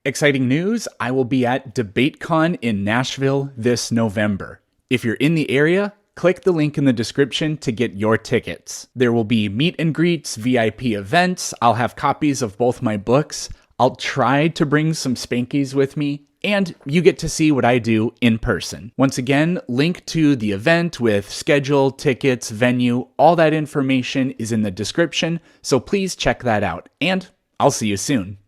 Exciting news, I will be at DebateCon in Nashville this November. If you're in the area, click the link in the description to get your tickets. There will be meet and greets, VIP events, I'll have copies of both my books, I'll try to bring some Spankies with me, and you get to see what I do in person. Once again, link to the event with schedule, tickets, venue, all that information is in the description, so please check that out, and I'll see you soon.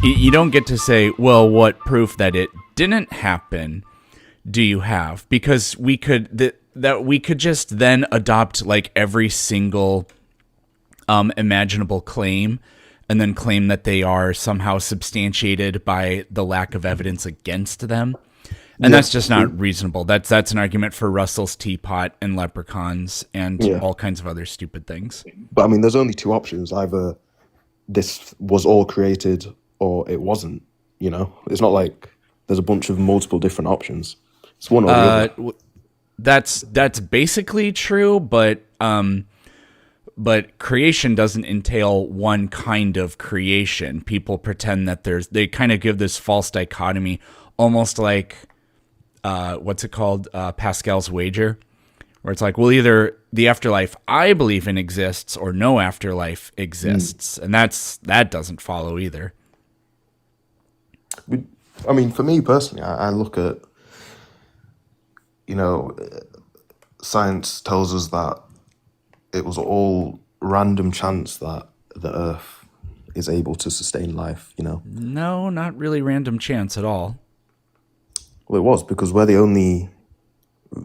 You don't get to say, well, what proof that it didn't happen do you have? Because we could we could just then adopt like every single imaginable claim and then claim that they are somehow substantiated by the lack of evidence against them. And that's just not reasonable. That's an argument for Russell's teapot and leprechauns and all kinds of other stupid things. But I mean, there's only two options. Either this was all created or it wasn't, you know? It's not like there's a bunch of multiple different options. It's one or the other. That's basically true, but creation doesn't entail one kind of creation. People pretend that they kind of give this false dichotomy, almost like what's it called? Pascal's wager, where it's like, well, either the afterlife I believe in exists or no afterlife exists. And that doesn't follow either. I mean, for me personally, I look at, you know, science tells us that it was all random chance that the Earth is able to sustain life, you know? No, not really random chance at all. Well, it was, because we're the only,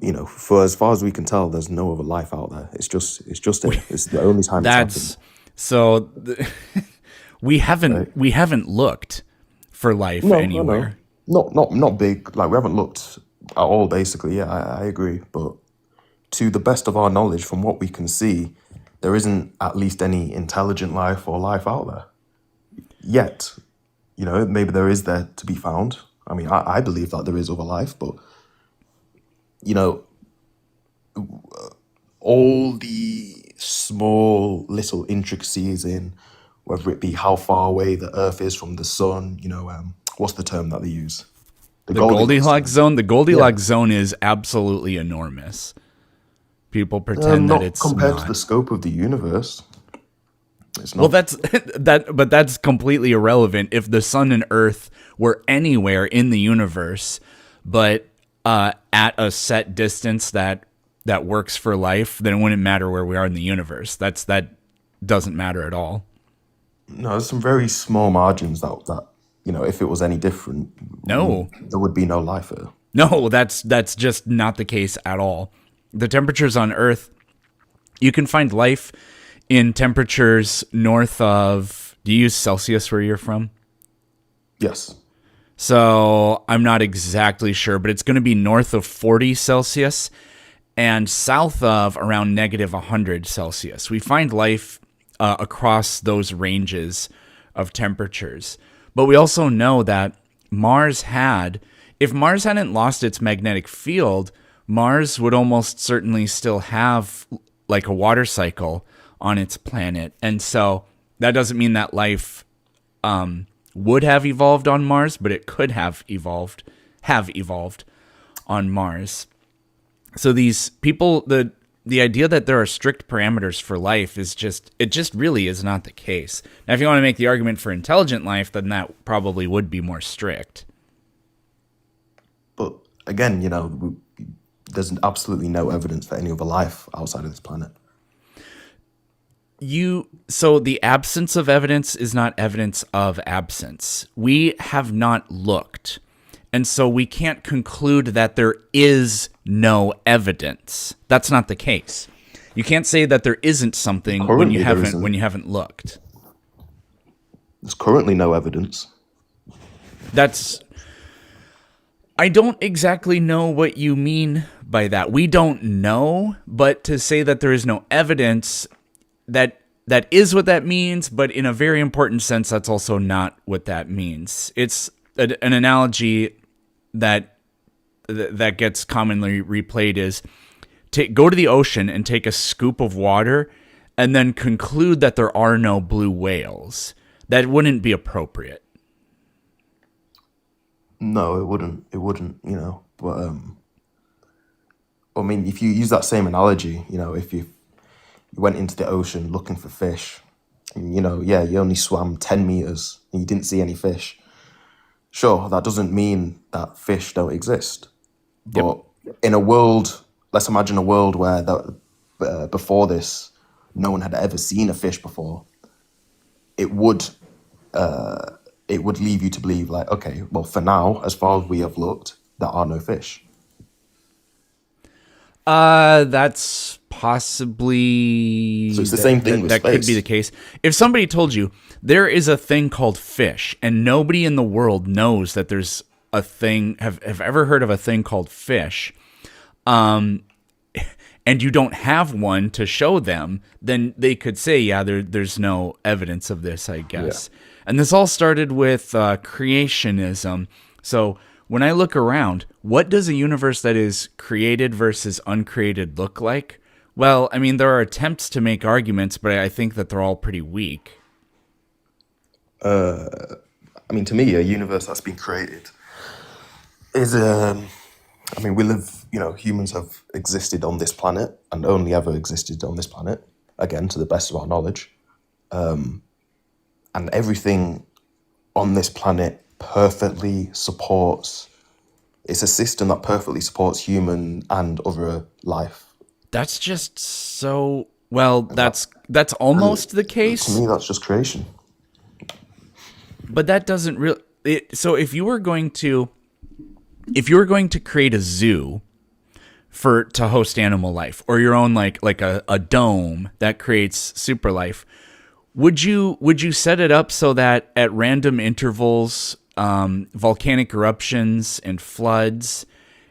you know, for as far as we can tell, there's no other life out there. It's just it. It's the only time it's happened. So we haven't looked for life anywhere. No. Not big. Like, we haven't looked at all, basically. Yeah, I agree. But to the best of our knowledge, from what we can see, there isn't at least any intelligent life or life out there yet. You know, maybe there is there to be found. I mean, I believe that there is other life, but, you know, all the small little intricacies in whether it be how far away the Earth is from the sun, you know, what's the term that they use? The Goldilocks zone. The Goldilocks zone is absolutely enormous. People pretend that it's compared to the scope of the universe. It's not. Well, but that's completely irrelevant. If the sun and Earth were anywhere in the universe, but at a set distance that works for life, then it wouldn't matter where we are in the universe. That doesn't matter at all. No, there's some very small margins that you know, if it was any different, no, there would be no life here. No, that's just not the case at all. The temperatures on Earth, you can find life in temperatures north of, do you use Celsius where you're from? Yes. So I'm not exactly sure, but it's going to be north of 40 Celsius and south of around negative 100 Celsius. We find life across those ranges of temperatures. But we also know that if Mars hadn't lost its magnetic field, Mars would almost certainly still have like a water cycle on its planet. And so that doesn't mean that life would have evolved on Mars, but it could have evolved on Mars. So these people, the idea that there are strict parameters for life is just really is not the case. Now, if you want to make the argument for intelligent life, then that probably would be more strict. But again, you know, there's absolutely no evidence for any other life outside of this planet. So the absence of evidence is not evidence of absence. We have not looked. And so we can't conclude that there is no evidence. That's not the case. You can't say that there isn't something when you haven't looked. There's currently no evidence. I don't exactly know what you mean by that. We don't know, but to say that there is no evidence, that is what that means, but in a very important sense, that's also not what that means. It's an analogy that gets commonly replayed is go to the ocean and take a scoop of water and then conclude that there are no blue whales. That wouldn't be appropriate. No, it wouldn't. It wouldn't, But I mean, if you use that same analogy, if you went into the ocean looking for fish, and, you only swam 10 meters and you didn't see any fish. Sure, that doesn't mean that fish don't exist. But in a world, let's imagine a world where before this, no one had ever seen a fish before. It would leave you to believe, like, okay, well, for now, as far as we have looked, there are no fish. That's possibly... So it's the same thing with that space. Could be the case. If somebody told you there is a thing called fish and nobody in the world knows that there's a thing, have ever heard of a thing called fish, and you don't have one to show them, then they could say, yeah, there's no evidence of this, I guess. Yeah. And this all started with creationism. So when I look around, what does a universe that is created versus uncreated look like? Well, I mean, there are attempts to make arguments, but I think that they're all pretty weak. To me, a universe that's been created is, we live, humans have existed on this planet and only ever existed on this planet, again, to the best of our knowledge. And everything on this planet perfectly supports, it's a system that perfectly supports human and other life. That's just so, well, that's almost the case. To me, that's just creation. But that doesn't really, so if you were going to create a zoo to host animal life, or your own like a dome that creates super life, would you set it up so that at random intervals, volcanic eruptions and floods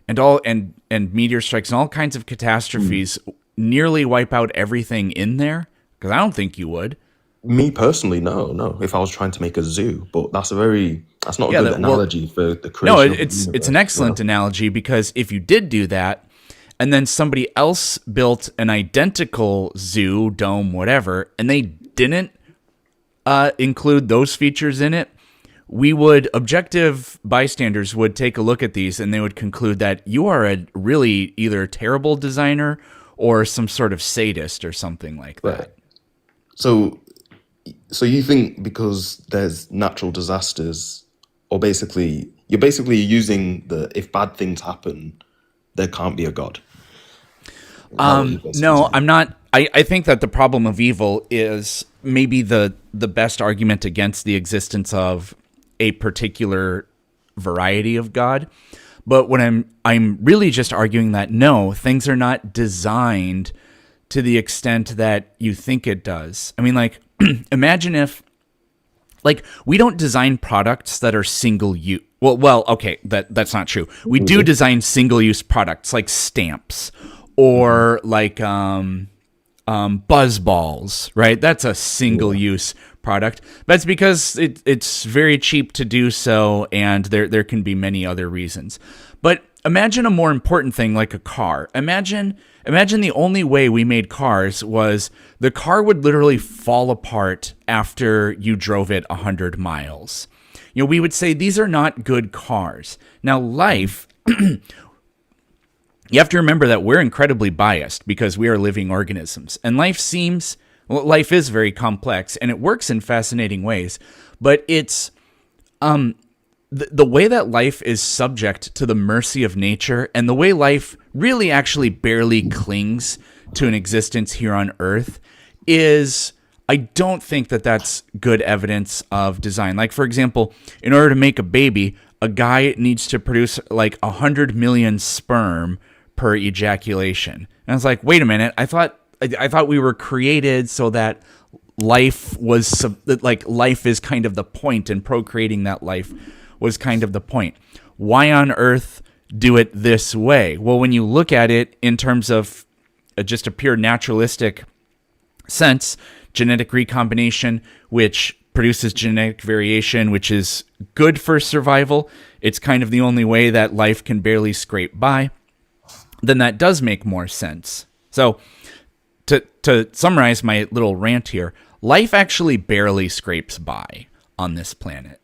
and meteor strikes and all kinds of catastrophes nearly wipe out everything in there? Because I don't think you would. Me personally, no. If I was trying to make a zoo, but that's not a good analogy for the creation. No, it's an excellent analogy, because if you did do that, and then somebody else built an identical zoo, dome, whatever, and they didn't include those features in it, objective bystanders would take a look at these and they would conclude that you are a really either terrible designer or some sort of sadist or something like that. Right. So you think because there's natural disasters, or you're basically using if bad things happen, there can't be a God. No, I'm not. I think that the problem of evil is maybe the best argument against the existence of a particular variety of God. But what I'm really just arguing that no, things are not designed to the extent that you think it does. I mean, like, imagine if, like, we don't design products that are single use. Well, okay, that's not true. We do design single use products like stamps or like buzz balls, right? That's a single use product. That's because it's very cheap to do so, and there can be many other reasons. But imagine a more important thing like a car. Imagine the only way we made cars was the car would literally fall apart after you drove it 100 miles. We would say these are not good cars. Now, life, you have to remember that we're incredibly biased because we are living organisms. And life is very complex, and it works in fascinating ways. But it's the way that life is subject to the mercy of nature, and the way life really actually barely clings to an existence here on Earth is, I don't think that that's good evidence of design. Like, for example, in order to make a baby, a guy needs to produce like 100 million sperm per ejaculation. And I was like, wait a minute, I thought we were created so that life is kind of the point, and procreating that life was kind of the point. Why on earth do it this way? Well, when you look at it in terms of just a pure naturalistic sense, genetic recombination, which produces genetic variation, which is good for survival. It's kind of the only way that life can barely scrape by. then that does make more sense. So to summarize my little rant here, life actually barely scrapes by on this planet.